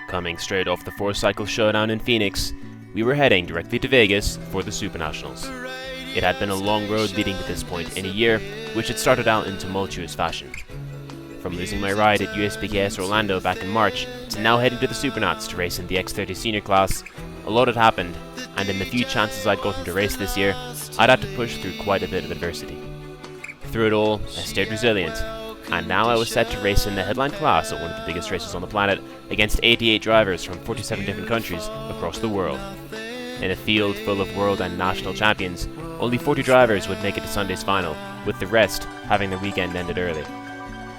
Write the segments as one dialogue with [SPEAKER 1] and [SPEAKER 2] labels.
[SPEAKER 1] Coming straight off the 4-cycle showdown in Phoenix, we were heading directly to Vegas for the SuperNationals. It had been a long road leading to this point in a year which had started out in tumultuous fashion. From losing my ride at USPKS Orlando back in March to now heading to the Supernats to race in the X30 Senior class, a lot had happened, and in the few chances I'd gotten to race this year, I'd had to push through quite a bit of adversity. Through it all, I stayed resilient, and now I was set to race in the headline class at one of the biggest races on the planet against 88 drivers from 47 different countries across the world. In a field full of world and national champions, only 40 drivers would make it to Sunday's final, with the rest having their weekend ended early.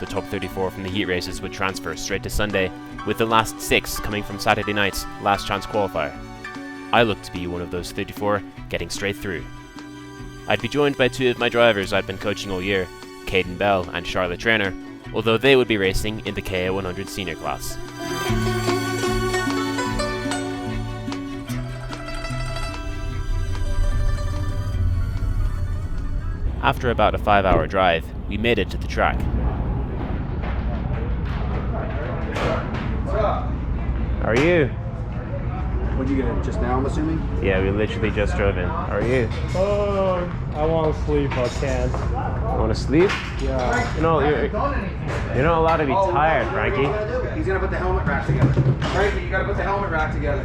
[SPEAKER 1] The top 34 from the heat races would transfer straight to Sunday, with the last 6 coming from Saturday night's last chance qualifier. I looked to be one of those 34 getting straight through. I'd be joined by 2 of my drivers I'd been coaching all year, Caden Bell and Charlotte Trainer, although they would be racing in the KA100 Senior class. After about a 5-hour drive, we made it to the track. How are you?
[SPEAKER 2] What, you gonna just now, I'm assuming?
[SPEAKER 1] Yeah, we literally just drove in. How are you?
[SPEAKER 3] Oh, I want to sleep, I can't.
[SPEAKER 1] Want to sleep?
[SPEAKER 3] Yeah.
[SPEAKER 1] You know, you're not allowed to be tired, Frankie.
[SPEAKER 2] He's gonna put the helmet rack together. Frankie, you gotta put the helmet rack together.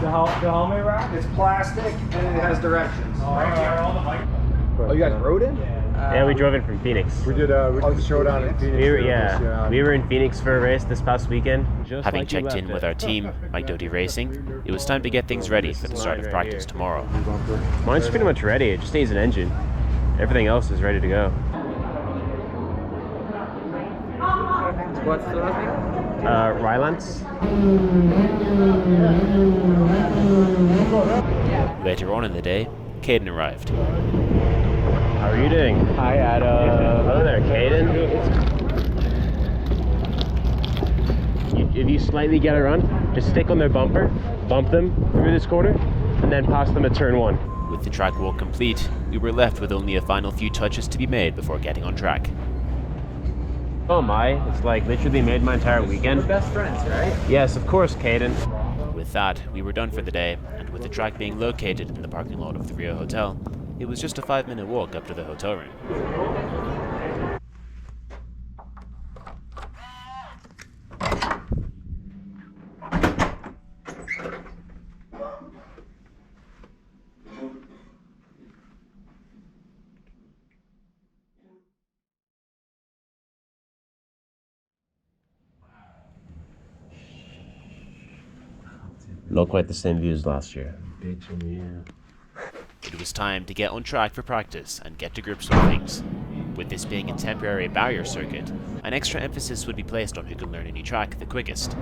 [SPEAKER 3] The helmet rack?
[SPEAKER 2] It's plastic and it has directions.
[SPEAKER 3] Oh,
[SPEAKER 2] you guys rode in?
[SPEAKER 1] Yeah, we drove in from Phoenix.
[SPEAKER 4] We did the showdown in Phoenix.
[SPEAKER 1] We were in Phoenix for a race this past weekend. Having checked in with our team, Mike Doty Racing, it was time to get things ready for the start of practice tomorrow. Mine's pretty much ready, it just needs an engine. Everything else is ready to go.
[SPEAKER 2] What's the last name?
[SPEAKER 1] Rylance. Later on in the day, Caden arrived. How are you doing?
[SPEAKER 3] Hi, Adam.
[SPEAKER 1] Hello there, Caden. If you slightly get around, just stick on their bumper, bump them through this corner, and then pass them at turn 1. With the track walk complete, we were left with only a final few touches to be made before getting on track. Oh my, it's like literally made my entire weekend.
[SPEAKER 2] We're best friends, right?
[SPEAKER 1] Yes, of course, Caden. With that, we were done for the day, and with the track being located in the parking lot of the Rio Hotel, it was just a 5-minute walk up to the hotel room. Not quite the same view as last year. It was time to get on track for practice and get to grips with things. With this being a temporary barrier circuit, an extra emphasis would be placed on who could learn a new track the quickest.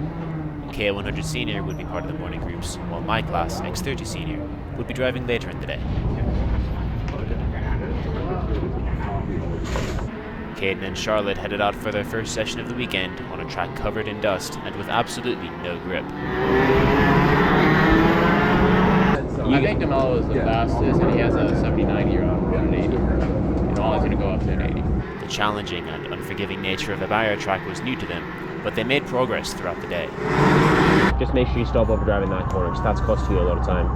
[SPEAKER 1] KA100 Senior would be part of the morning groups, while my class, X30 Senior, would be driving later in the day. Caden and Charlotte headed out for their first session of the weekend on a track covered in dust and with absolutely no grip.
[SPEAKER 5] I think DeMello is the fastest, and he has a 70-90 on an 80. And all is going to go up to an 80.
[SPEAKER 1] The challenging and unforgiving nature of the barrier track was new to them, but they made progress throughout the day. Just make sure you stop overdriving that corner, because that's cost you a lot of time.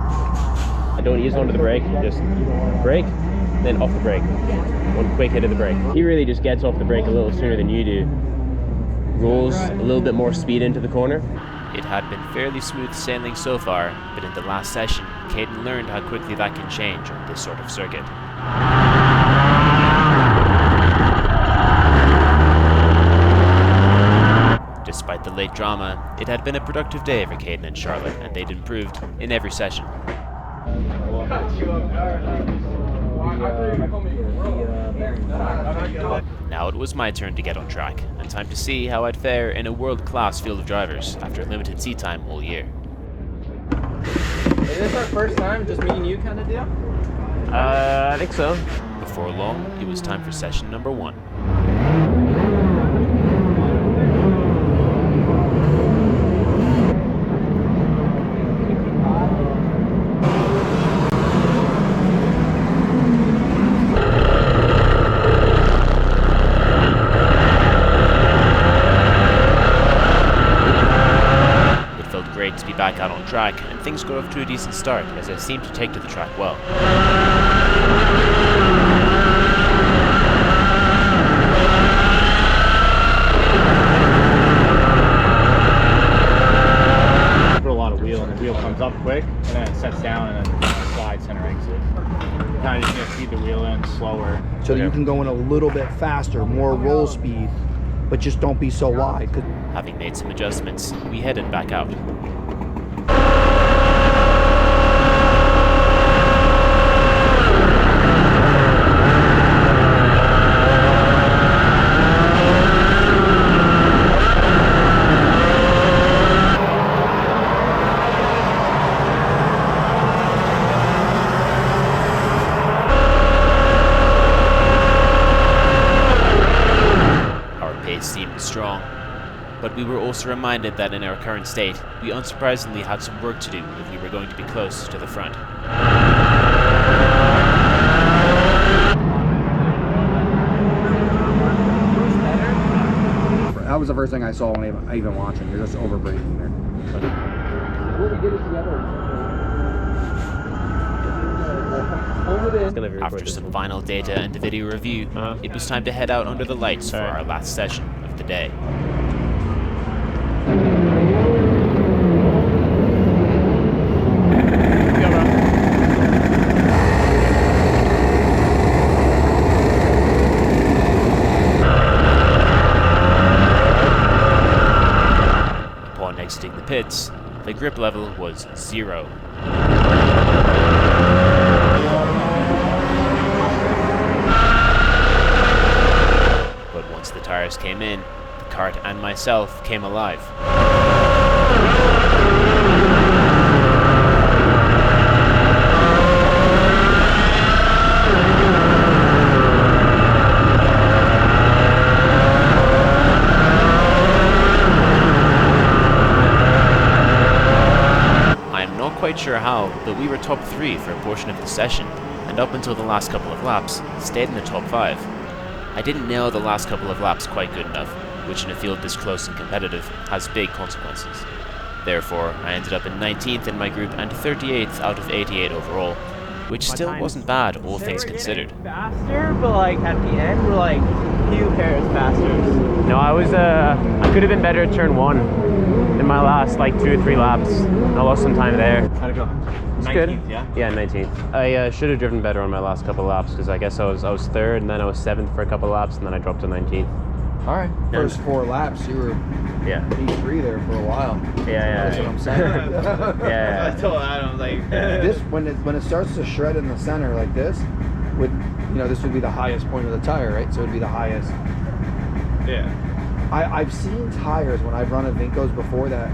[SPEAKER 1] And don't ease onto the brake, just brake, then off the brake. One quick hit of the brake. He really just gets off the brake a little sooner than you do. Rolls a little bit more speed into the corner. It had been fairly smooth sailing so far, but in the last session, Caden learned how quickly that can change on this sort of circuit. Despite the late drama, it had been a productive day for Caden and Charlotte, and they'd improved in every session. Now it was my turn to get on track, and time to see how I'd fare in a world-class field of drivers after limited seat time all year.
[SPEAKER 5] Is this our first time, just me and you kind of deal?
[SPEAKER 1] I think so. Before long, it was time for session number 1. great to be back out on track, and things got off to a decent start as I seemed to take to the track well.
[SPEAKER 3] Put a lot of wheel, and the wheel comes up quick, and then it sets down, and then slides center exit. Kind of just gonna feed the wheel in slower.
[SPEAKER 6] So you can go in a little bit faster, more roll speed, but just don't be so wide.
[SPEAKER 1] Having made some adjustments, we headed back out. Seemed strong, but we were also reminded that in our current state, we unsurprisingly had some work to do if we were going to be close to the front.
[SPEAKER 4] That was the first thing I saw when I even watching. You're just overbraking there.
[SPEAKER 1] After some final data and a video review, it was time to head out under the lights for our last session of the day. Upon exiting the pits, the grip level was 0. But once the tires came in, the kart and myself came alive. Quite sure how, but we were top 3 for a portion of the session, and up until the last couple of laps, stayed in the top 5. I didn't nail the last couple of laps quite good enough, which in a field this close and competitive has big consequences. Therefore, I ended up in 19th in my group and 38th out of 88 overall, which still wasn't bad, all things considered.
[SPEAKER 3] Faster, but like at the end, we're like few pairs faster. No, I could have been better at turn 1. In my last like 2 or 3 laps, I lost some time there.
[SPEAKER 2] How'd it go?
[SPEAKER 3] It's
[SPEAKER 2] 19th,
[SPEAKER 3] good.
[SPEAKER 2] yeah?
[SPEAKER 3] Yeah, 19th. I should have driven better on my last couple of laps because I guess I was 3rd and then I was 7th for a couple of laps and then I dropped to 19th.
[SPEAKER 6] All right. First 4 laps, you were P3 there for a while.
[SPEAKER 3] Yeah.
[SPEAKER 6] That's what I'm saying.
[SPEAKER 3] Yeah.
[SPEAKER 2] I told Adam, like,
[SPEAKER 6] This when it starts to shred in the center like this, with this would be the highest point of the tire, right? So it would be the highest.
[SPEAKER 2] yeah.
[SPEAKER 6] I've seen tires when I've run at Vinkos before that.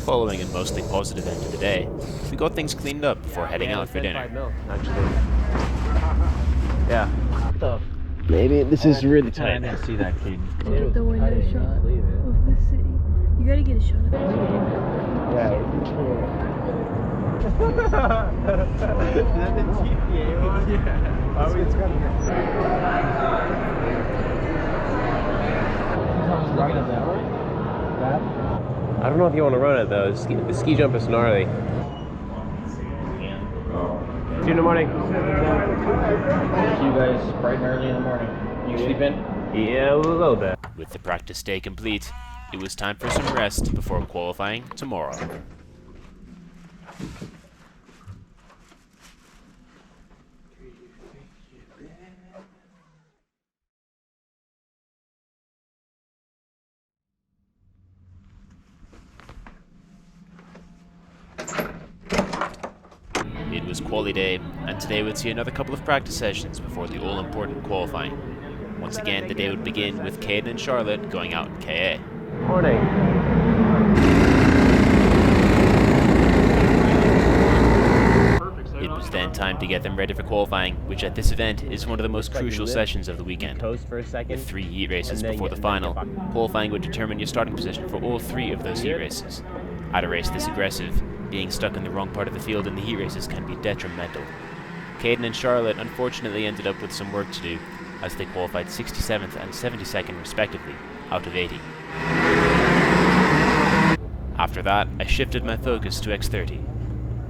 [SPEAKER 1] Following a mostly positive end to the day, we got things cleaned up before heading out for dinner.
[SPEAKER 3] Actually. Yeah. Maybe this is really tight.
[SPEAKER 2] I didn't see that kid.
[SPEAKER 7] Get the window shot of the city. You gotta get a shot of that.
[SPEAKER 2] Is that the GPA one? Yeah.
[SPEAKER 6] It's
[SPEAKER 3] I don't know if you want to run it though. The ski jump is gnarly. See you in the morning.
[SPEAKER 2] See you guys bright and early in the morning. You sleeping?
[SPEAKER 3] Yeah, a little bit.
[SPEAKER 1] With the practice day complete, it was time for some rest before qualifying tomorrow. It was quali day, and today would see another couple of practice sessions before the all-important qualifying. Once again, the day would begin with Caden and Charlotte going out in KA.
[SPEAKER 3] Morning.
[SPEAKER 1] It was then time to get them ready for qualifying, which at this event is one of the most crucial sessions of the weekend. With 3 heat races before the final, qualifying would determine your starting position for all 3 of those heat races. At a race this aggressive, being stuck in the wrong part of the field in the heat races can be detrimental. Caden and Charlotte unfortunately ended up with some work to do, as they qualified 67th and 72nd respectively, out of 80. After that, I shifted my focus to X30.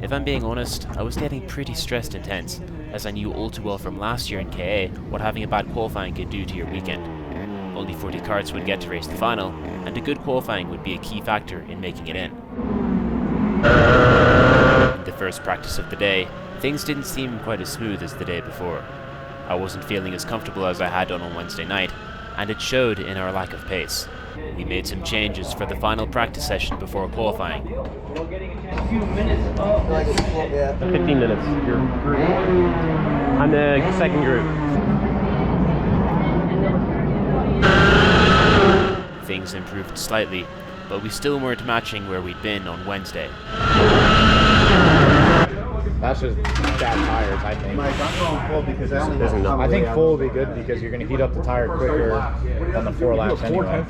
[SPEAKER 1] If I'm being honest, I was getting pretty stressed and tense, as I knew all too well from last year in KA what having a bad qualifying could do to your weekend. Only 40 karts would get to race the final, and a good qualifying would be a key factor in making it in. In the first practice of the day, things didn't seem quite as smooth as the day before. I wasn't feeling as comfortable as I had done on Wednesday night, and it showed in our lack of pace. We made some changes for the final practice session before qualifying.
[SPEAKER 3] 15 minutes. I'm the second group.
[SPEAKER 1] Things improved slightly, but we still weren't matching where we'd been on Wednesday.
[SPEAKER 2] That's just bad tires, I think.
[SPEAKER 8] Mike, I'm going full because
[SPEAKER 2] I think full will be good because you're going to heat up the tire quicker than the 4 laps anyway.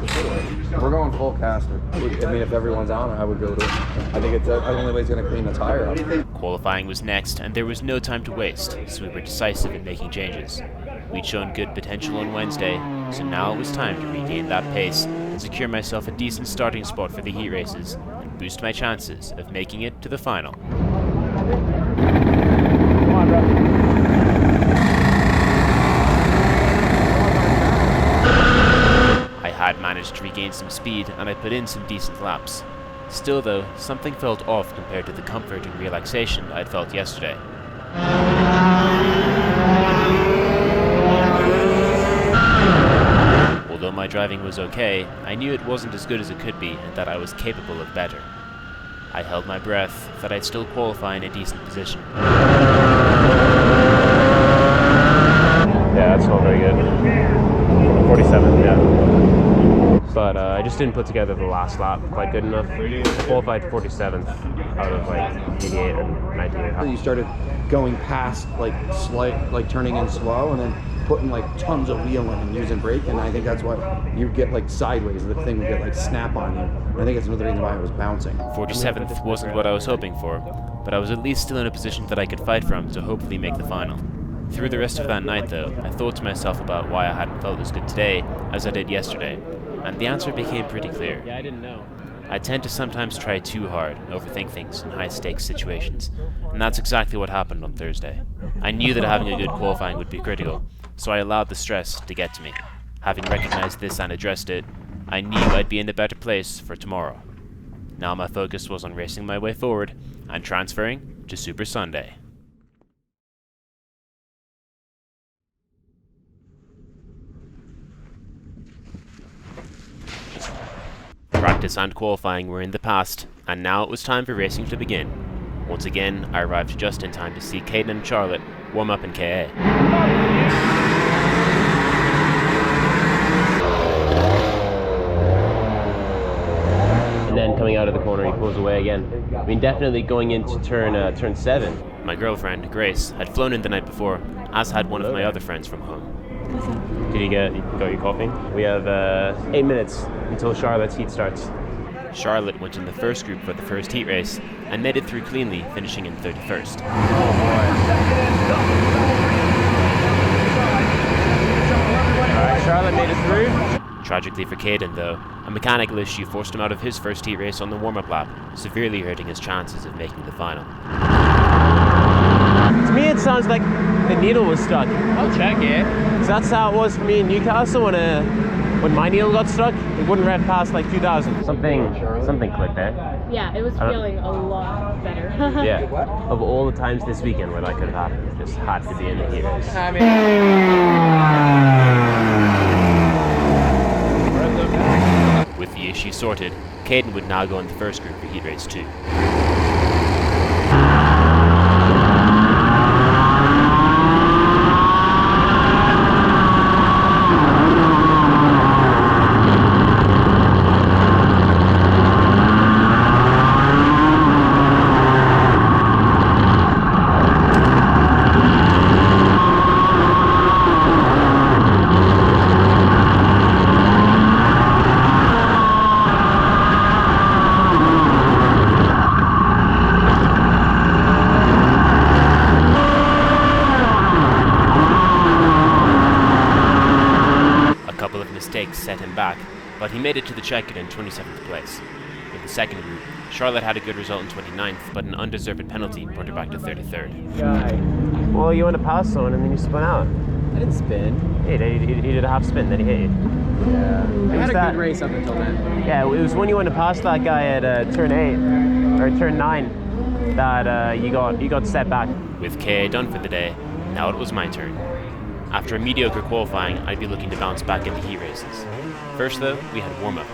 [SPEAKER 6] We're going full caster. I mean, if everyone's on, I would go to it. I think it's the only way it's going to clean the tire up.
[SPEAKER 1] Qualifying was next, and there was no time to waste, so we were decisive in making changes. We'd shown good potential on Wednesday, so now it was time to regain that pace and secure myself a decent starting spot for the heat races and boost my chances of making it to the final.
[SPEAKER 3] Come on, bro.
[SPEAKER 1] I had managed to regain some speed and I put in some decent laps. Still though, something felt off compared to the comfort and relaxation I'd felt yesterday. Although my driving was okay, I knew it wasn't as good as it could be and that I was capable of better. I held my breath that I'd still qualify in a decent position.
[SPEAKER 3] Yeah, that's not very good. 47, yeah. But I just didn't put together the last lap quite good enough. I qualified 47th out of like 88 or 98.
[SPEAKER 6] You started going past like turning in slow and then putting like tons of wheel in and using brake, and I think that's what you get like sideways. The thing would get like snap on you. I think it's another reason why I was bouncing.
[SPEAKER 1] 47th wasn't what I was hoping for, but I was at least still in a position that I could fight from to hopefully make the final. Through the rest of that night though, I thought to myself about why I hadn't felt as good today as I did yesterday, and the answer became pretty clear.
[SPEAKER 3] Yeah, I didn't know.
[SPEAKER 1] I tend to sometimes try too hard and overthink things in high-stakes situations, and that's exactly what happened on Thursday. I knew that having a good qualifying would be critical, so I allowed the stress to get to me. Having recognized this and addressed it, I knew I'd be in a better place for tomorrow. Now my focus was on racing my way forward and transferring to Super Sunday. Practice and qualifying were in the past, and now it was time for racing to begin. Once again, I arrived just in time to see Caden and Charlotte warm up in KA.
[SPEAKER 3] And then coming out of the corner, he pulls away again. I mean, definitely going into turn 7.
[SPEAKER 1] My girlfriend, Grace, had flown in the night before, as had one of my other friends from home.
[SPEAKER 3] Did you got your coffee? We have 8 minutes until Charlotte's heat starts.
[SPEAKER 1] Charlotte went in the first group for the first heat race and made it through cleanly, finishing in 31st.
[SPEAKER 3] Alright, Charlotte made it through.
[SPEAKER 1] Tragically for Caden though, a mechanical issue forced him out of his first heat race on the warm-up lap, severely hurting his chances of making the final.
[SPEAKER 3] To me it sounds like the needle was stuck.
[SPEAKER 5] I'll check it.
[SPEAKER 3] Because that's how it was for me in Newcastle when my needle got stuck. It wouldn't rev past like 2,000. Something clicked there.
[SPEAKER 7] Yeah, it was feeling a lot better.
[SPEAKER 3] Yeah. Of all the times this weekend where that could have happened, it just had to be in the heat race.
[SPEAKER 1] With the issue sorted, Caden would now go in the first group for heat race 2. Set him back, but he made it to the check-in in 27th place. With a second route, Charlotte had a good result in 29th, but an undeserved penalty brought her back to 33rd.
[SPEAKER 3] Well, you went to pass someone and then you spun out.
[SPEAKER 2] I didn't spin.
[SPEAKER 3] He did a half spin, then he hit you.
[SPEAKER 2] Yeah. I had a
[SPEAKER 3] that-
[SPEAKER 2] good race up until then.
[SPEAKER 3] Yeah, it was when you went to pass that guy at turn 8 or turn 9 that you got set back.
[SPEAKER 1] With KA done for the day, now it was my turn. After a mediocre qualifying, I'd be looking to bounce back in the heat races. First though, we had warm-up.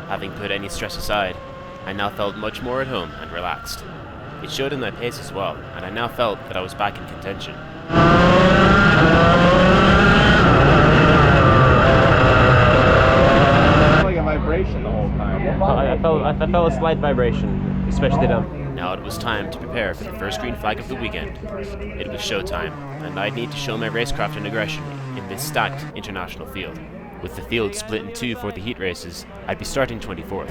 [SPEAKER 1] Having put any stress aside, I now felt much more at home and relaxed. It showed in my pace as well, and I now felt that I was back in contention.
[SPEAKER 2] Like a vibration the whole time.
[SPEAKER 3] I felt a slight vibration, especially down.
[SPEAKER 1] Now it was time to prepare for the first green flag of the weekend. It was showtime, and I'd need to show my racecraft and aggression in this stacked international field. With the field split in two for the heat races, I'd be starting 24th.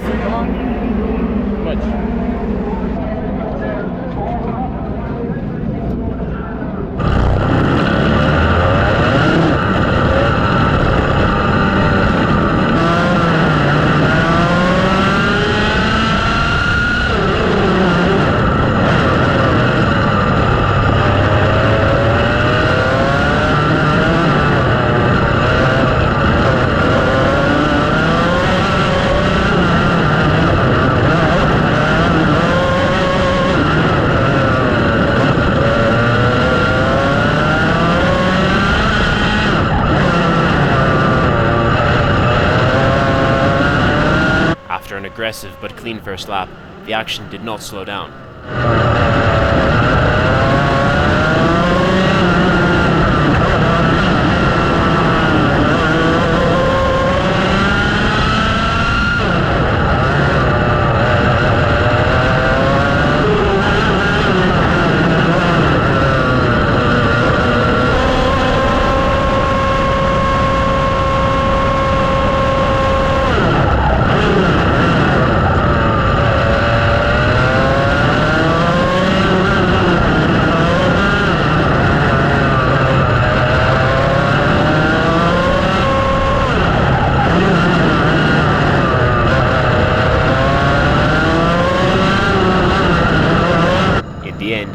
[SPEAKER 1] After an aggressive but clean first lap, the action did not slow down.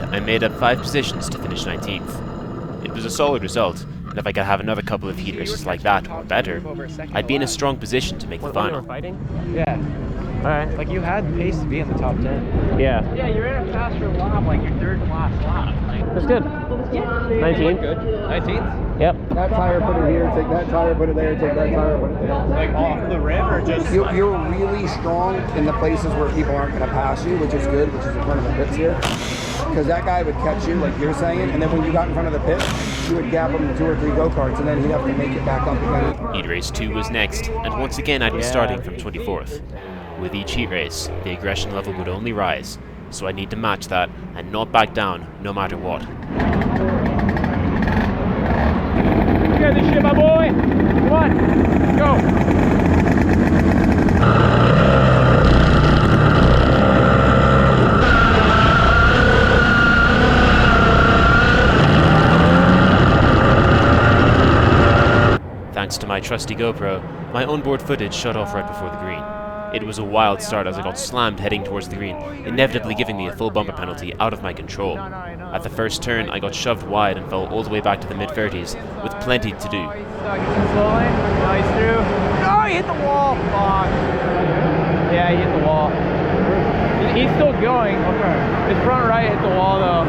[SPEAKER 1] I made up 5 positions to finish 19th. It was a solid result, and if I could have another couple of heat races like that, or better, I'd be in a strong position to make the final.
[SPEAKER 2] Yeah.
[SPEAKER 3] Alright.
[SPEAKER 2] Like you had the pace to be in the top 10.
[SPEAKER 3] Yeah.
[SPEAKER 5] Yeah, you ran a faster lap, like your third to last lap.
[SPEAKER 3] That's good. 19.
[SPEAKER 2] Good. 19th?
[SPEAKER 3] Yep.
[SPEAKER 6] That tire, put it here, take that tire, put it there, take that tire, put it there.
[SPEAKER 2] Like off the rim or just
[SPEAKER 6] You're really strong in the places where people aren't going to pass you, which is good, which is in front of the pits here. Because that guy would catch you, like you're saying, and then when you got in front of the pit, you would gap him 2 or 3 go-karts, and then he'd have to make it back up again.
[SPEAKER 1] Heat race 2 was next, and once again I'd be starting from 24th. With each heat race, the aggression level would only rise, so I need to match that and not back down no matter what.
[SPEAKER 5] You got this shit, my boy! Come on, go!
[SPEAKER 1] Thanks to my trusty GoPro, my onboard footage shut off right before the green. It was a wild start as I got slammed heading towards the green, inevitably giving me a full bumper penalty out of my control. At the first turn, I got shoved wide and fell all the way back to the mid-30s, with plenty to do.
[SPEAKER 3] Slowly. Now he's through. No, he hit the wall. Fuck. Yeah, he hit the wall. He's still going. Okay. His front right hit the wall though.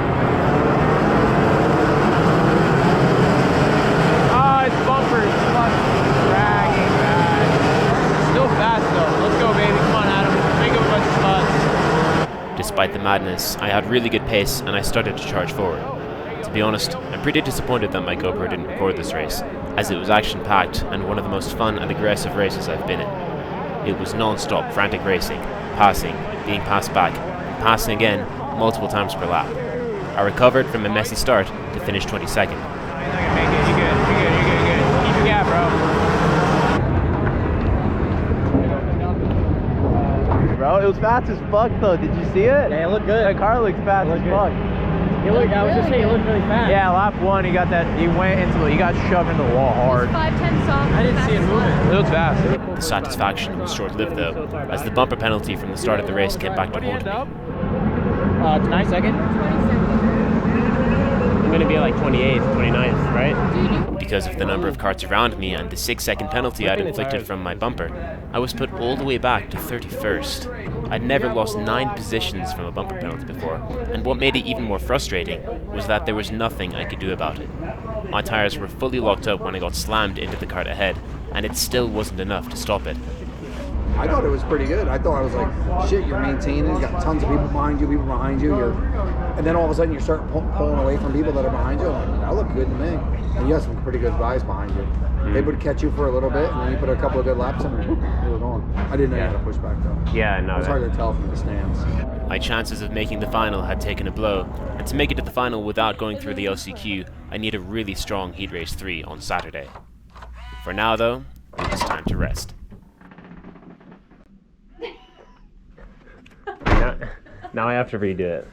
[SPEAKER 3] It's bumpers. Fucking dragging bad. Still fast though. Let's go, baby. Come on, Adam. Make up a bunch of spots.
[SPEAKER 1] Despite the madness, I had really good pace and I started to charge forward. To be honest, I'm pretty disappointed that my GoPro didn't record this race, as it was action-packed and one of the most fun and aggressive races I've been in. It was non-stop frantic racing, passing, being passed back, and passing again multiple times per lap. I recovered from a messy start to finish 22nd.
[SPEAKER 3] Yeah, bro, it was fast as fuck though. Did you see it?
[SPEAKER 2] Yeah, it looked good.
[SPEAKER 3] That car looked fast as fuck.
[SPEAKER 2] I was just saying, he looked really fast.
[SPEAKER 3] Yeah, lap 1, he got shoved into the wall hard.
[SPEAKER 7] 5'10" soft.
[SPEAKER 2] I didn't see it moving.
[SPEAKER 3] It looks fast.
[SPEAKER 1] The satisfaction was short-lived though, as the bumper penalty from the start of the race came back to haunt me.
[SPEAKER 2] 22nd.
[SPEAKER 3] I'm gonna be like 28th, 29th, right?
[SPEAKER 1] Because of the number of karts around me and the 6-second penalty I'd inflicted from my bumper, I was put all the way back to 31st. I'd never lost 9 positions from a bumper penalty before, and what made it even more frustrating was that there was nothing I could do about it. My tires were fully locked up when I got slammed into the kart ahead, and it still wasn't enough to stop it.
[SPEAKER 6] I thought it was pretty good. I thought I was like, shit, you're maintaining, you got tons of people behind you, and then all of a sudden you start pulling away from people that are behind you. Like, that looked good to me. And you have some pretty good guys behind you. They would catch you for a little bit, and then you put a couple of good laps in, and you were going. I didn't know you had to push back though.
[SPEAKER 3] Yeah, no.
[SPEAKER 6] It was hard to tell from the stands.
[SPEAKER 1] My chances of making the final had taken a blow, and to make it to the final without going through the LCQ, I need a really strong Heat Race 3 on Saturday. For now though, it was time to rest.
[SPEAKER 3] Now I have to redo it.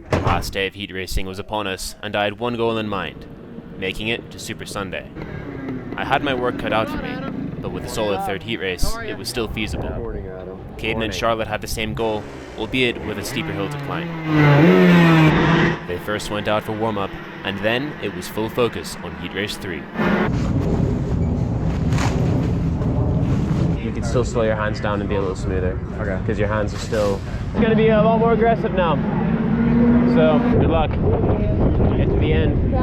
[SPEAKER 1] The last day of heat racing was upon us, and I had one goal in mind, making it to Super Sunday. I had my work cut out for me, but with a solid third heat race, it was still feasible. Caden and Charlotte had the same goal, albeit with a steeper hill to climb. They first went out for warm-up, and then it was full focus on Heat Race 3.
[SPEAKER 3] You can still slow your hands down and be a little smoother. Okay. Because your hands are still gonna be a lot more aggressive now. So, good luck. Get to the end.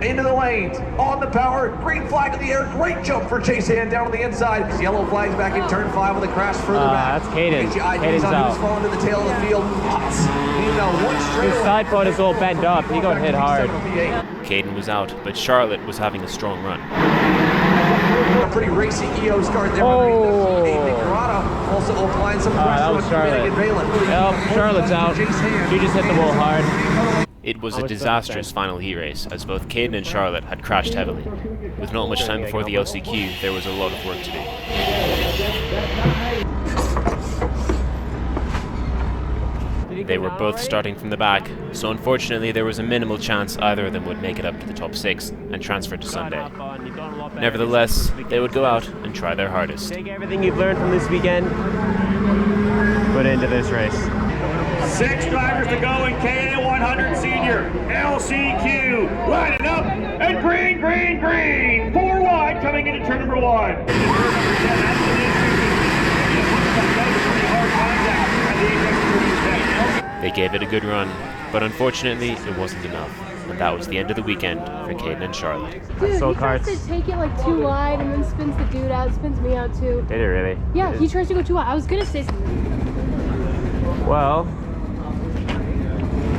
[SPEAKER 8] Into the lanes, on the power, green flag in the air, great jump for Chase Hand down on the inside. Yellow flags back in turn 5 with a crash further back.
[SPEAKER 3] That's Caden. Caden's out.
[SPEAKER 8] Who's falling to the tail of the field.
[SPEAKER 3] His side pod is all bent up. He got hit hard.
[SPEAKER 1] Caden was out, but Charlotte was having a strong run.
[SPEAKER 8] A pretty racy EO start there.
[SPEAKER 3] Oh.
[SPEAKER 8] Also applying some pressure
[SPEAKER 3] that was
[SPEAKER 8] on
[SPEAKER 3] Charlotte.
[SPEAKER 8] Yep,
[SPEAKER 3] Charlotte's out. She just hit the wall hard.
[SPEAKER 1] It was a disastrous final heat race, as both Caden and Charlotte had crashed heavily. With not much time before the LCQ, there was a lot of work to do. They were both starting from the back, so unfortunately there was a minimal chance either of them would make it up to the top 6 and transfer to Sunday. Nevertheless, they would go out and try their hardest.
[SPEAKER 3] Take everything you've learned from this weekend, put it into this race.
[SPEAKER 9] 6 drivers to go in KA100 Senior. LCQ, lining up, and green, green, green. 4 wide coming into turn number 1.
[SPEAKER 1] They gave it a good run, but unfortunately it wasn't enough. And that was the end of the weekend for Caden and Charlotte.
[SPEAKER 7] Dude,
[SPEAKER 3] So
[SPEAKER 7] he tries to take it like too wide and then spins the dude out, spins me out too.
[SPEAKER 3] Did it really?
[SPEAKER 7] Yeah, he tries to go too wide. I was gonna say something.
[SPEAKER 3] Well,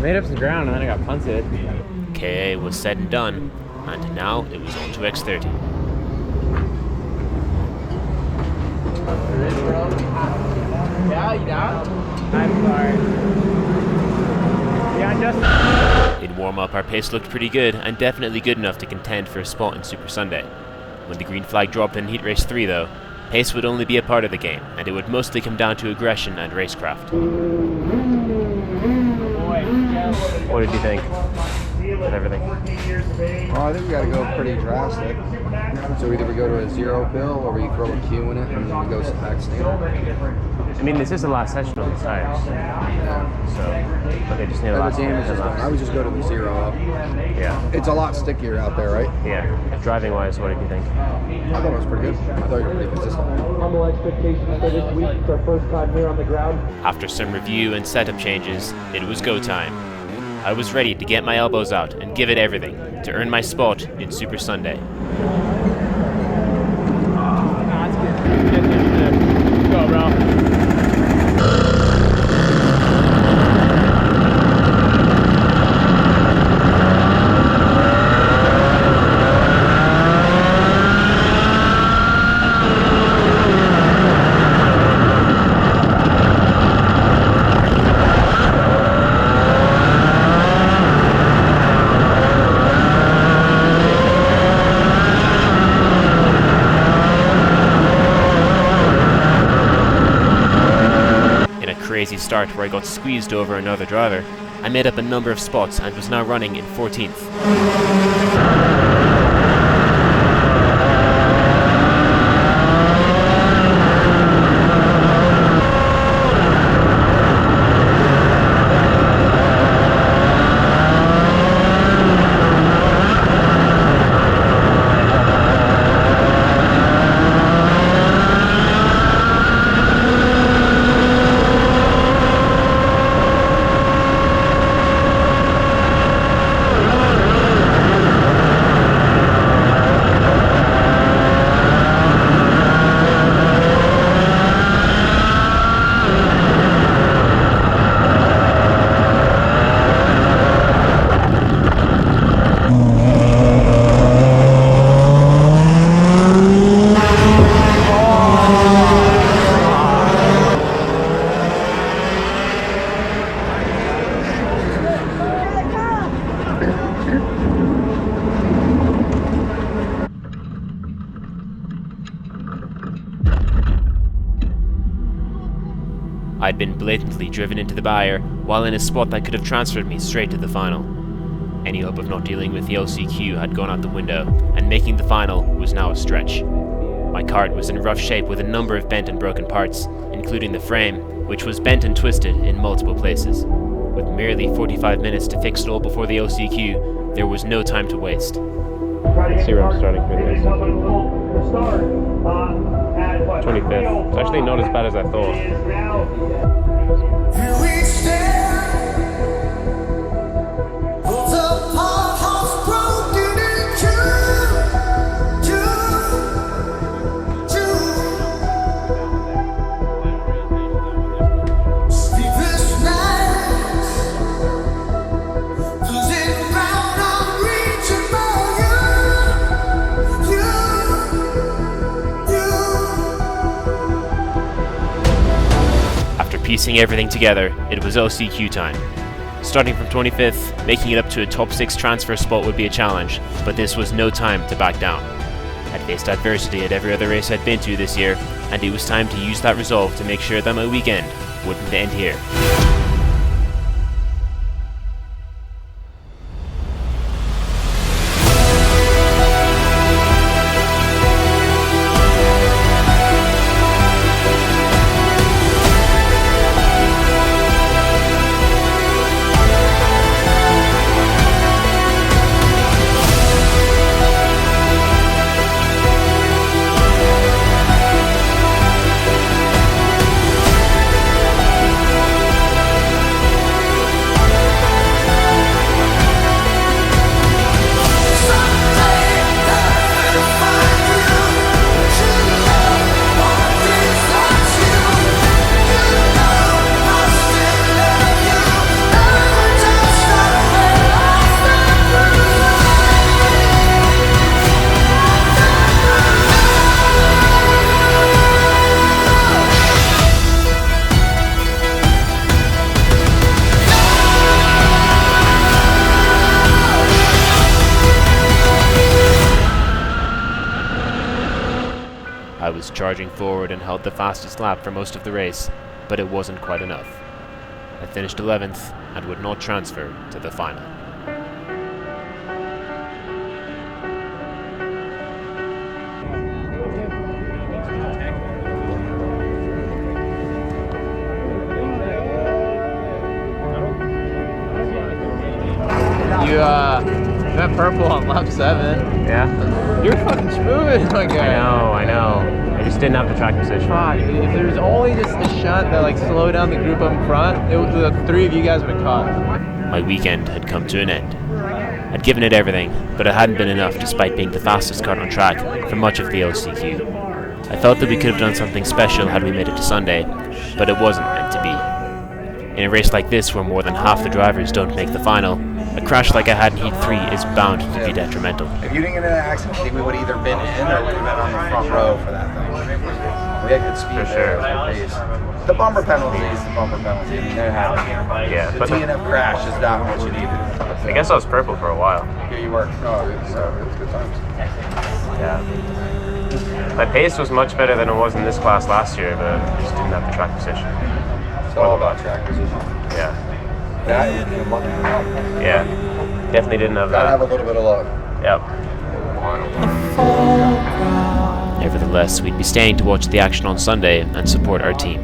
[SPEAKER 3] made up some ground and then I got punted.
[SPEAKER 1] KA was said and done, and now it was on to X30.
[SPEAKER 2] Yeah, you down?
[SPEAKER 3] I'm sorry. Yeah, just.
[SPEAKER 1] In warm-up, our pace looked pretty good, and definitely good enough to contend for a spot in Super Sunday. When the green flag dropped in Heat Race 3 though, pace would only be a part of the game, and it would mostly come down to aggression and racecraft.
[SPEAKER 3] What did you think of everything?
[SPEAKER 6] Well, I think we got to go pretty drastic. So either we go to a 0 pill or we throw a Q in it and then we go back standard.
[SPEAKER 3] I mean, this is the last session on these tires. So, okay, just need the last
[SPEAKER 6] damage is done. I would just go to the 0 up.
[SPEAKER 3] Yeah.
[SPEAKER 6] It's a lot stickier out there, right?
[SPEAKER 3] Yeah. Driving-wise, what did you think?
[SPEAKER 6] I thought it was pretty good. I thought you were pretty consistent.
[SPEAKER 2] Humble expectations for this week. It's our first time here on the ground.
[SPEAKER 1] After some review and setup changes, it was go time. I was ready to get my elbows out and give it everything to earn my spot in Super Sunday.
[SPEAKER 3] Go, bro.
[SPEAKER 1] crazy start where I got squeezed over another driver, I made up a number of spots and was now running in 14th. I'd been blatantly driven into the barrier while in a spot that could have transferred me straight to the final. Any hope of not dealing with the LCQ had gone out the window, and making the final was now a stretch. My kart was in rough shape with a number of bent and broken parts, including the frame, which was bent and twisted in multiple places. With merely 45 minutes to fix it all before the LCQ, there was no time to waste.
[SPEAKER 3] Let's see where I'm starting for this. 25th. It's actually not as bad as I thought.
[SPEAKER 1] Piecing everything together, it was LCQ time. Starting from 25th, making it up to a top 6 transfer spot would be a challenge, but this was no time to back down. I'd faced adversity at every other race I'd been to this year, and it was time to use that resolve to make sure that my weekend wouldn't end here. I was charging forward and held the fastest lap for most of the race, but it wasn't quite enough. I finished 11th and would not transfer to the final.
[SPEAKER 5] You went purple on lap 7.
[SPEAKER 3] Yeah?
[SPEAKER 5] You're fucking smooth, my guy.
[SPEAKER 3] I know. I just didn't have the track position.
[SPEAKER 5] Fuck, if there's only just a shunt that like slowed down the group up in front, the 3 of you guys would have caught.
[SPEAKER 1] My weekend had come to an end. I'd given it everything, but it hadn't been enough despite being the fastest kart on track for much of the LCQ. I felt that we could have done something special had we made it to Sunday, but it wasn't meant to be. In a race like this where more than half the drivers don't make the final, a crash like I had in Heat 3 is bound to be detrimental.
[SPEAKER 6] If you didn't get in an accident, I think we would have either been in or we would have been on the front row for that thing. We had good speed there. Sure. The bumper penalty is the bumper penalty. I mean, they're happening.
[SPEAKER 3] Yeah,
[SPEAKER 6] the
[SPEAKER 3] but
[SPEAKER 6] DNF crash is not what you needed.
[SPEAKER 3] I guess I was purple for a while.
[SPEAKER 6] Here you were. Oh, it's good times.
[SPEAKER 3] Yeah. My pace was much better than it was in this class last year, but I just didn't have the track position.
[SPEAKER 6] It's all about track position.
[SPEAKER 3] Yeah.
[SPEAKER 6] That and luck.
[SPEAKER 3] Yeah. Definitely didn't have
[SPEAKER 6] Gotta
[SPEAKER 3] that.
[SPEAKER 6] have a little bit of luck.
[SPEAKER 3] Yep.
[SPEAKER 1] Nevertheless, we'd be staying to watch the action on Sunday and support our team.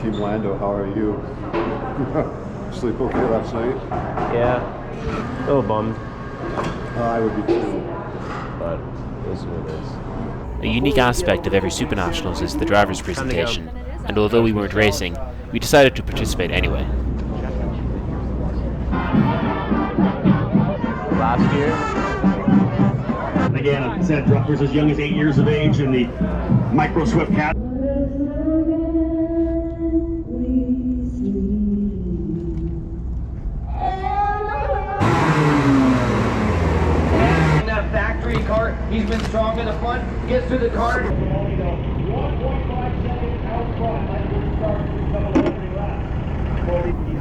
[SPEAKER 10] Team Lando, how are you? Sleep okay last night?
[SPEAKER 3] Yeah. A little bummed,
[SPEAKER 10] I would be too.
[SPEAKER 3] but it is what it is.
[SPEAKER 1] A unique aspect of every SuperNationals is the driver's presentation, and although we weren't racing, we decided to participate anyway.
[SPEAKER 3] Last year,
[SPEAKER 9] Again, a set droppers as young as 8 years of age in the micro swift cat.
[SPEAKER 2] That factory cart, he's been strong in the front, gets through the cart.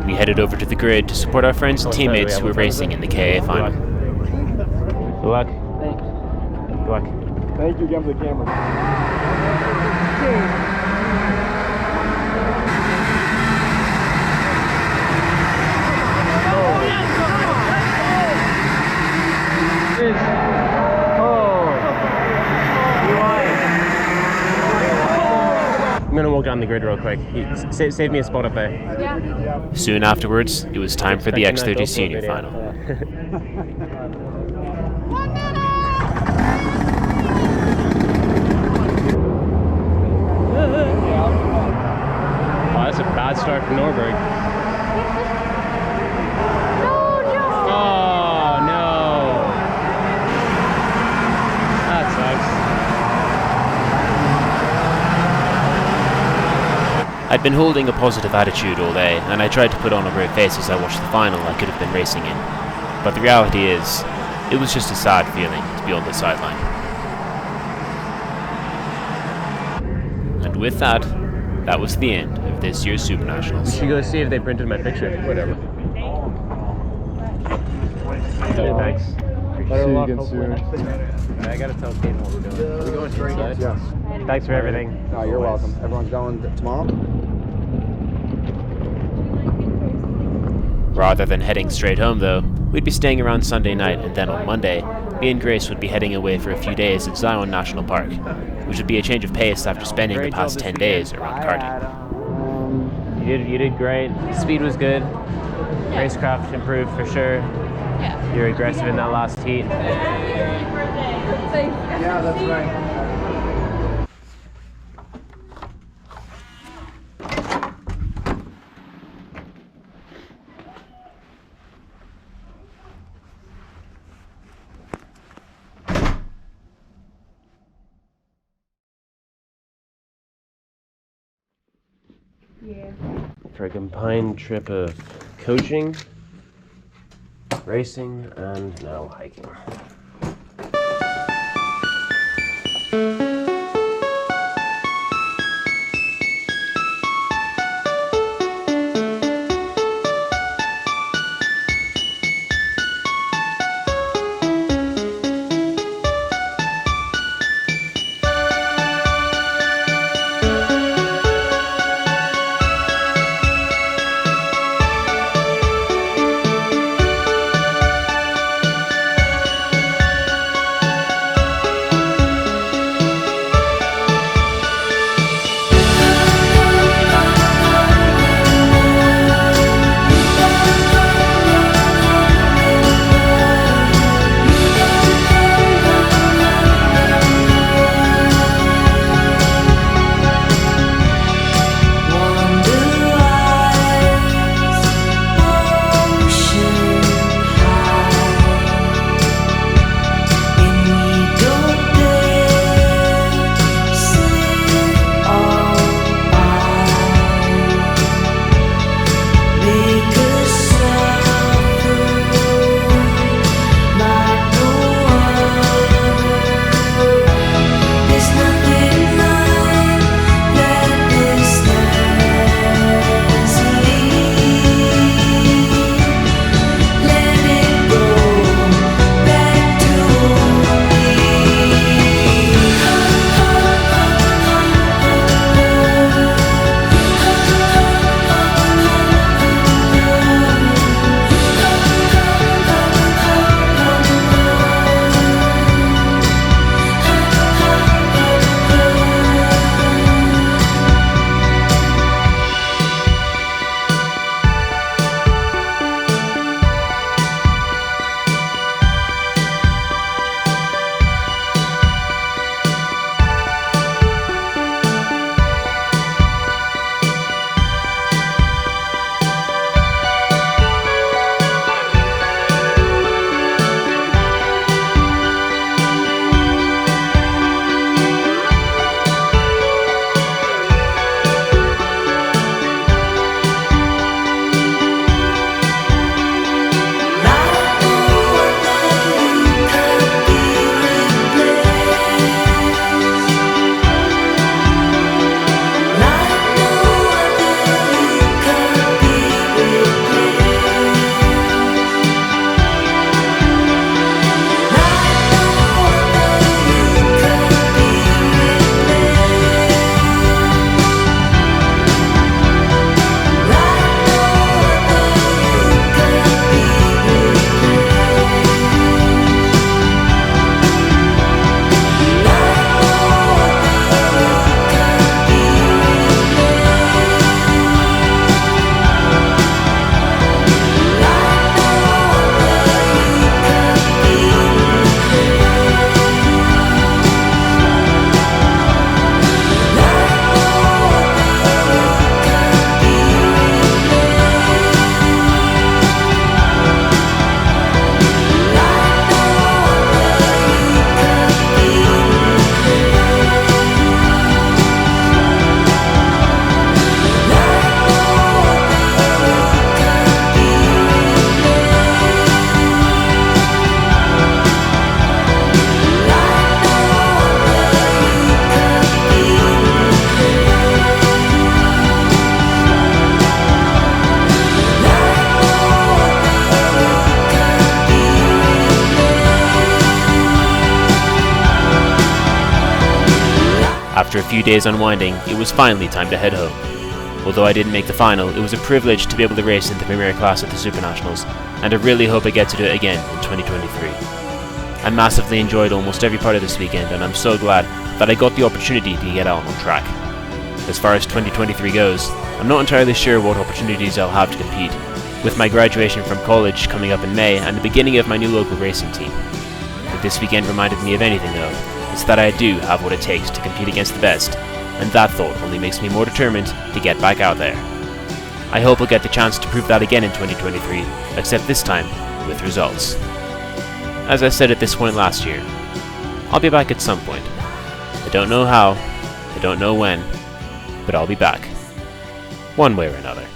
[SPEAKER 1] We headed over to the grid to support our friends and teammates who were racing in the KA final.
[SPEAKER 3] good luck. Thanks. Good luck.
[SPEAKER 10] Thank you again for the camera.
[SPEAKER 3] I'm gonna walk down the grid real quick. Save me a spot up there.
[SPEAKER 1] Soon afterwards, it was time for the X30 Senior final.
[SPEAKER 3] Oh, that's a bad start for Norberg. Oh no! That sucks.
[SPEAKER 1] I'd been holding a positive attitude all day, and I tried to put on a brave face as I watched the final I could have been racing in. But the reality is, it was just a sad feeling to be on the sideline. And with that, that was the end of this year's
[SPEAKER 3] We
[SPEAKER 1] SuperNationals.
[SPEAKER 3] should go see if they printed my picture. Whatever. Okay, thanks.
[SPEAKER 10] See you again soon.
[SPEAKER 3] I gotta tell Kate what we're doing. Are we going straight inside?
[SPEAKER 6] Yes.
[SPEAKER 3] Thanks for everything.
[SPEAKER 6] No, you're welcome. Everyone's going tomorrow?
[SPEAKER 1] Rather than heading straight home though, we'd be staying around Sunday night, and then on Monday, me and Grace would be heading away for a few days at Zion National Park, which would be a change of pace after spending the past 10 days around karting.
[SPEAKER 3] You did great. Speed was good. Racecraft improved for sure.
[SPEAKER 7] Yeah.
[SPEAKER 3] You're aggressive in that last heat.
[SPEAKER 6] Yeah, that's right.
[SPEAKER 7] Yeah.
[SPEAKER 3] For a combined trip of coaching, racing, and now hiking.
[SPEAKER 1] After a few days unwinding, it was finally time to head home. Although I didn't make the final, it was a privilege to be able to race in the premier class at the SuperNationals, and I really hope I get to do it again in 2023. I massively enjoyed almost every part of this weekend, and I'm so glad that I got the opportunity to get out on track. As far as 2023 goes, I'm not entirely sure what opportunities I'll have to compete, with my graduation from college coming up in May and the beginning of my new local racing team. If this weekend reminded me of anything though, it's that I do have what it takes to compete against the best, and that thought only makes me more determined to get back out there. I hope I'll get the chance to prove that again in 2023, except this time with results. As I said at this point last year, I'll be back at some point. I don't know how, I don't know when, but I'll be back. One way or another.